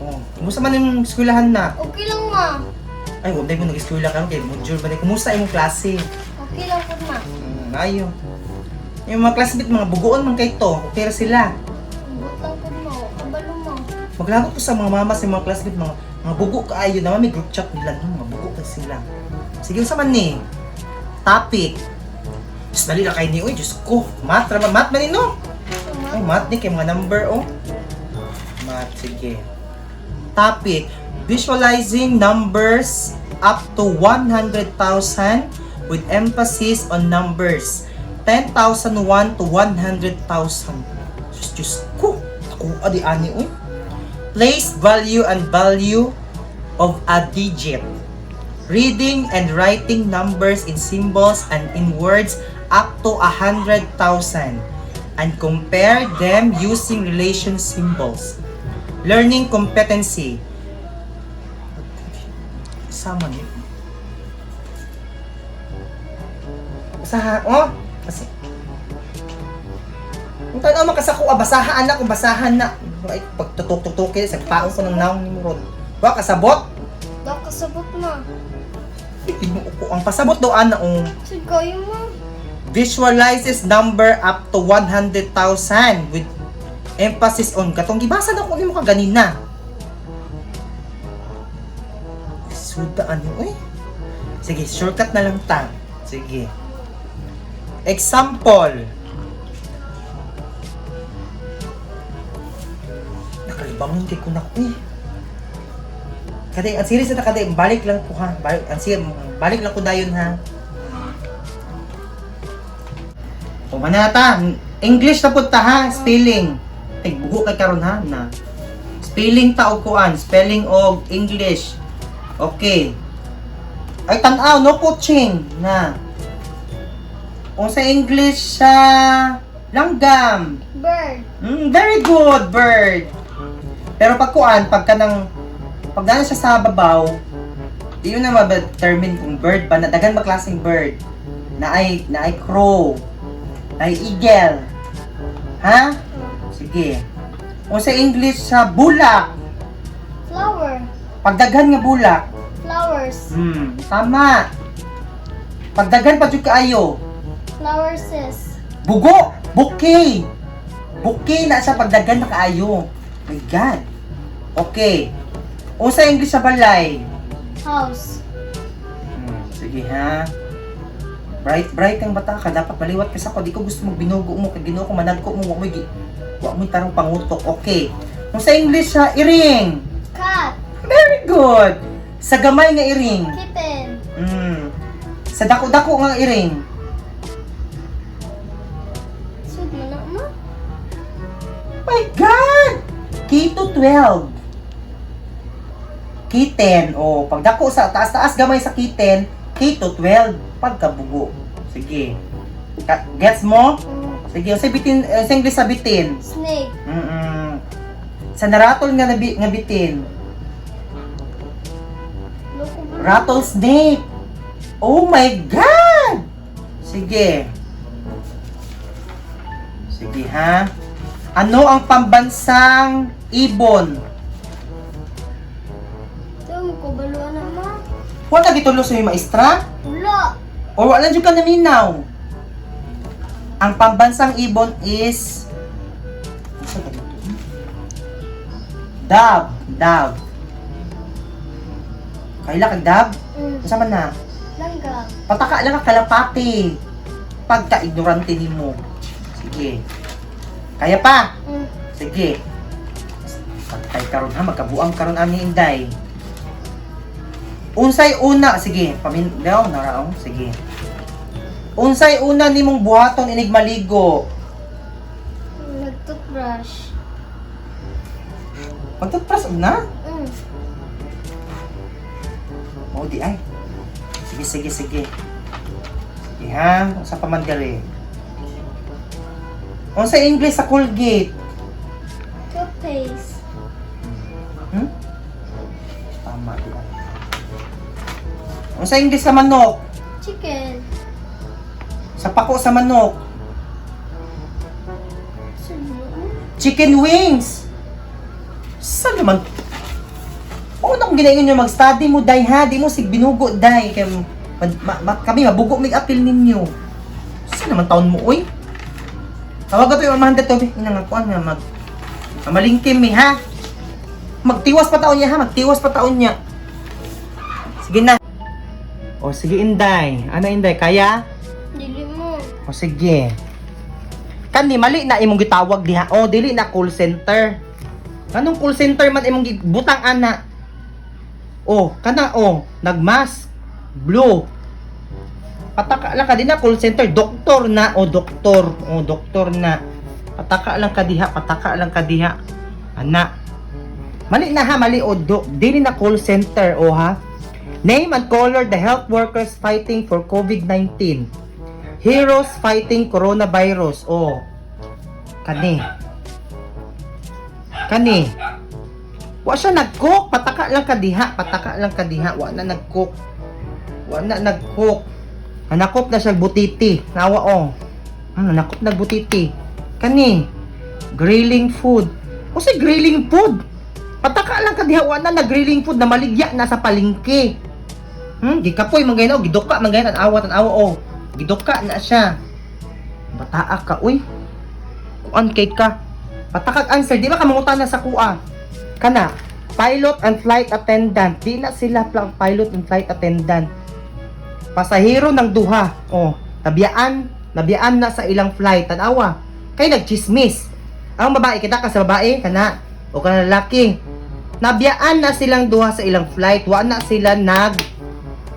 Oh, kumusta man yung eskwelahan na? Okay lang, ma. Ay, huwag mo nag-eskwela ka kay module ba ni? Kumusta imong klase? Okay lang po, ma. Ayo. Yung mga classmate, mga bugoon man kay to. Okay ra sila. Ambot lang po, ma. Kabalo, ma. Maglagot ko sa mga mama sa mga classmate, mga bugo kaayo naman may group chat nila, no? Mga bugo ka sila. Sige, sa man ni. Topic. Diyos, dali na kayo ni. Uy, Diyos ko. Math man ni, no? Ay, math ni kay mga number, oh. Math, sige. Topic. Visualizing numbers up to 100,000 with emphasis on numbers 10,001 to 100,000. Diyos ko. Ako, adi ani, oh. Place value and value of a digit. Reading and writing numbers in symbols and in words up to 100,000 and compare them using relation symbols. Learning competency. Sama niyo. Basahan, oh. Kasi. Kung tayo makasako, basahan na, kung basahan na. Ay, pagtutok-tutok sa paong ko ng naong ni Murod. Ba, kasabot? Daw kasabot, ma. Ang pasabot daw ana Sige kayo, ma. visualizes number up to 100,000 with emphasis on katong gibasa na ko nimo kaganina. Sudaan mo eh. Sige, shortcut na lang ta. Sige. Example. Nakalibangon kay ko na ko eh. Kaya ang series na kada balik lang ko ha. Balik lang ko dayon ha. O manata, English na pud ta ha, spelling. Ay bugo kay karon ha na. Spelling ta og kuan, spelling og English. Okay. Ay tan-aw no coaching na. Kung sa English sa langgam. Bird. Very good, bird. Pero pag kuan, pag dahil siya sa babaw, di yun na ma-determine kung bird ba, dagan ba klaseng bird? Na ay crow, na ay eagle. Ha? Sige. Kung sa English sa bulak, Flower. pagdaghan nga bulak. Flowers. Tama. Pagdaghan pa jud kaayo. Flowerses. Bugo, bouquet. Bouquet na siya pagdaghan na kaayo. My God. Okay. O sa English sa balay. House. Sige ha. Bright kang bata ka. Dapat maliwat ka sa ko. Di ko gusto magbinugo mo. Kag ginoo ko managko mo. Wa mo tarong pangutok. Okay. Kung sa English sa iring. Cat. Very good. Sa gamay nga iring. Kitten. Sa dako-dako nga iring. Sud mo na, ma. My God! K to 12. Kitten. O, pag dako sa taas-taas gamay sa kitten, K to 12. Pagkabugo. Sige. Gets mo? Sige, sa bitin, sa English sa bitin. Snake. Sa naratol nga bitin. Loko ba? Rattlesnake. Oh my God! Sige. Sige ha. Ano ang pambansang ibon? Ito mo ko baluan na, ma. Wala gitulo sa yung maestra? Wala. O wala dyan ka naminaw? Ang pambansang ibon is dove. Kaila kag dove? Kasama na. Langgam. Pataka lang ka kalapati. Pagka-ignorante nimo. Sige. Kaya pa? Sige. Pagkay karon ha, magkabuang karon ani inday. Unsay una, sige, pamindaw naraong, sige. Unsay una nimong buhaton inig maligo? Nag-toothbrush. Magtutpras na? O di ay. Sige. Sige ha, sa pamandali. Unsa English sa Colgate? Toothpaste. Tama di ay. Unsa English sa manok? Chicken. Sa pako sa manok? Sino? Chicken wings. Saan naman? Mauna kong ginayon nyo mag-study mo, day ha. Di mo sig binugo, day. Kaya kami mabugo may apil ninyo. Saan naman taon mo, uy? Tawag ito yung amahan dito. Inangakuan nga malingkim eh, ha? Magtiwas pa taon niya, ha? Magtiwas pa taon niya. Sige na. O, sige, Inday. Ano, Inday? Kaya? Dili mo. O, sige. Kani, mali na imong gitawag diha. O, dili na call center. Anong call center man imong butang ana? O, kana, o. Nagmask. Blue. Pataka lang ka din na call center. Doktor na. O, doktor. O, doktor na. Pataka lang ka diha. Pataka lang ka diha. Ana. Mali na ha. Mali o. Dili na call center. O ha. Name and color the health workers fighting for COVID-19. Heroes fighting coronavirus. O. Kani. Kani. Wa siya nag-cook. Pataka lang ka diha. Pataka lang ka diha. Wa na nag-cook. Wa na nag-cook. Nakop na siya butiti. Nawa o. Nakop na butiti. Kani. Grilling food. O si grilling food. Pataka lang ka diha. Wa na nag-grilling food na maligya na sa palengke. Gikapoy man gayno, giduka man gayno an awa o. Giduka na siya. Bataa ka uy. Kuan kay ka. Patakag answer, di ba kamangutan na sa kuha? Kana, pilot and flight attendant. Di na sila pilot and flight attendant. Pasahero ng duha. Oh, nabiyaan na sa ilang flight. Tanawa. Kay nagchismis. Ang babae kita ka sa babae kana o kana lalaki. Nabiyaan na silang duha sa ilang flight. Wa na sila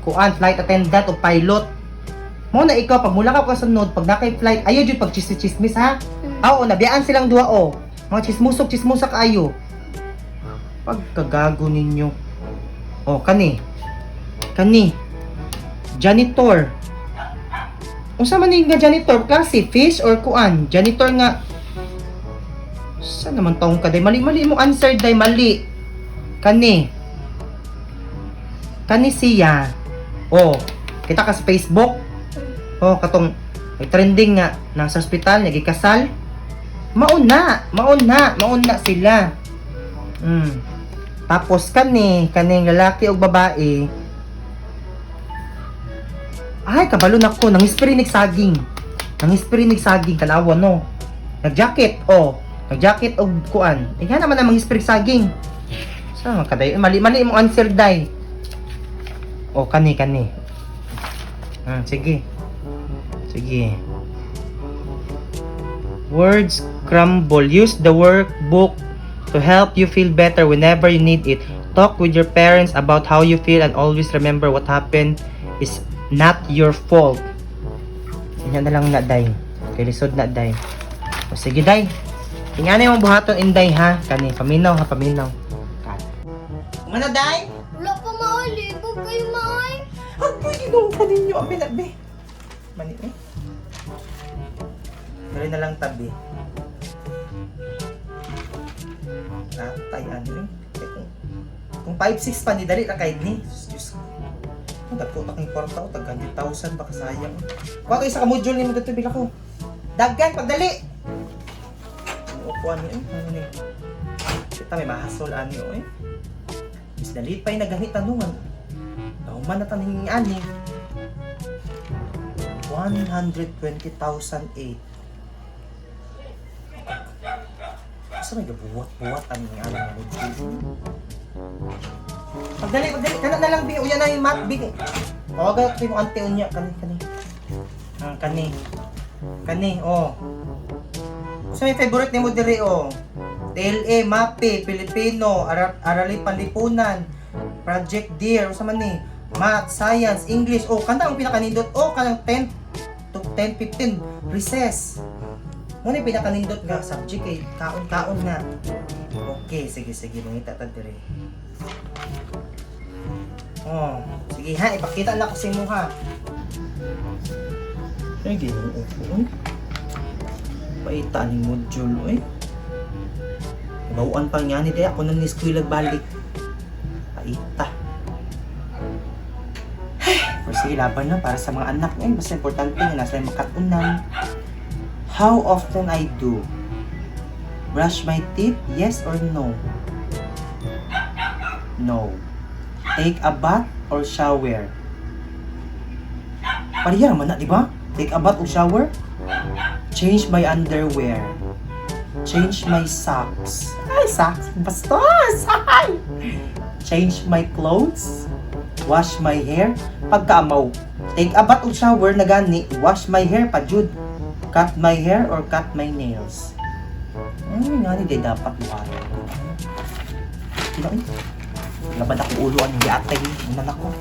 kuan flight attendant o pilot. Mo na ikaw pag mula ka kasunod pag nakay flight ayo jud pag chismis ha. Oo, nabiyaan silang duha o. Mga chismusak ayo. Pagkagago ninyo. O kani. Janitor. Unsa man ni nga janitor kasi fish or kuan? Janitor nga. Saan naman taong ka day? Mali mo answer day mali. Kani siya. Oh, kita ka sa Facebook. Oh, katong trending nga nasa ospital nagikasal. Mauna sila. Tapos kaning lalaki o babae. Ay, kabalo na ko nang spray nig saging. Kanawa no. Nag-jacket og kuan. Iha naman ang spray saging. Saan ka day? Mali mo answer day. O, kani. Sige. Words crumble. Use the workbook to help you feel better whenever you need it. Talk with your parents about how you feel and always remember what happened is not your fault. Yan na lang na, day. Kay lisod na, day. O, sige, day. Tingnan yung buhaton, inday, ha? Kani, paminaw. Ano, day? Wala pa maali. Ibog kayo maay. Ang pwede pa ninyo. Ang pinabi. Mani, eh. Dali na lang tabi. Tatay, ano, eh. Kung 5'6" pa ni, dali na kahit ni. Diyos ko. Nagputak ng kwarta ko, tag 100,000, baka sayang. Kuha kayo sa kamodule ni mo dito, bila ko. Daggan, pagdali! Upuan niyo, eh. Ano ni? Kita may mahasol, ano, eh. Is dalit pa yung nagamit tanungan. Nauman na tanong yung ani. 120,008. Asa may gabuwat-buwat ang yung ani. Pagdali. Kana na lang, Bi. Uyan na yung mat, Bi. Tawagan ko yung ante unya. Kani, oh. So, may favorite ni mo diri, oh. TLA, MAPE, Filipino, Arali Panlipunan, Project DEAR, sa man ni, Math, Science, English, kanta ang pinakanindot, kanang 10 to 10, 15, recess. Muna yung pinakanindot nga, subject eh, kaon na. Okay, sige, mangita ta dire. Sige ha, ipakita lang ko sa imo ha. Sige, paita ni module, eh. Bawaan pa nga ni Daya, ako nang ni-school balik. Paita. Sige, laban na para sa mga anak. Basta importante nga nasa makatunan. How often I do? Brush my teeth? Yes or no? No. Take a bath or shower? Pariya naman na, di ba? Take a bath or shower? Change my underwear. Change my socks. Ay, socks. Bastos! Ay! Change my clothes. Wash my hair. Pagkaamaw. Take a bath or shower na gani. Wash my hair pa, Jud. Cut my hair or cut my nails. Nga ni, di dapat wala. Kailangan. Labad ako ulo ang yatay. Nanak ko.